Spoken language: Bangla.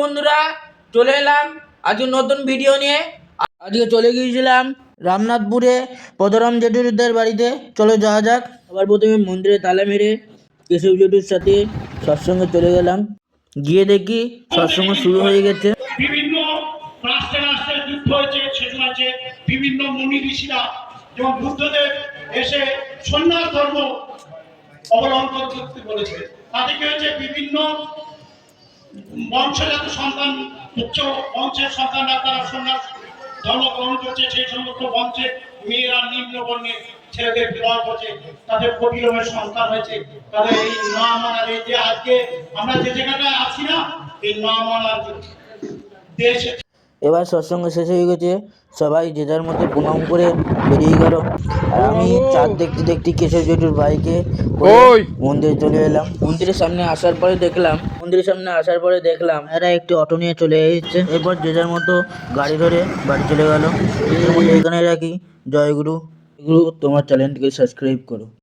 বন্ধুরা, চলে এলাম আজকে নতুন ভিডিও নিয়ে। আজকে চলে গিয়েছিলাম রামনাথপুরে পদরাম জেঠুদের বাড়িতে। চলো যাওয়া যাক। আবার প্রথমে মন্দিরে তালা মেরে কেশব জেঠুর সাথে সৎসঙ্গে চলে গেলাম। গিয়ে দেখি সৎসঙ্গ শুরু হয়ে গেছে। বিভিন্ন রাষ্ট্রে রাষ্ট্রে যুদ্ধ হয়েছে, সেখানে বিভিন্ন মুনি ঋষিরা এবং বুদ্ধদেব এসে সন্ন্যাস ধর্ম অবলম্বন করতে বলেছে। তাদেরকে হচ্ছে বিভিন্ন বংশজাত সন্তান, উচ্চ বংশের সন্তানরা তারা সন্ন্যাস ধর্ম গ্রহণ করছে। সেই সমস্ত বংশের মেয়েরা নিম্ন বর্ণে ছেলেদের বিবাহ করছে, তাদের প্রতিলোমের সন্তান হয়েছে। তাদের এই না মানার, এই যে আজকে আমরা যে জায়গাটায় আছি না, এই না মানার দেশে। এবার সৎসঙ্গ শেষ হয়ে গেছে, সবাই যে যার মধ্যে প্রণাম করে বেরিয়ে গেল। আর আমি চাঁদ দেখতে দেখতে কেশব জেঠুর বাইকে মন্দিরে চলে এলাম। মন্দিরের সামনে আসার পরে দেখলাম এরা একটি অটো নিয়ে চলে এসেছে। এরপর যে যার মতো গাড়ি ধরে বাড়ি চলে গেল। এখানে রাখি। জয় গুরু। গুরু, তোমার চ্যানেলটিকে সাবস্ক্রাইব করো।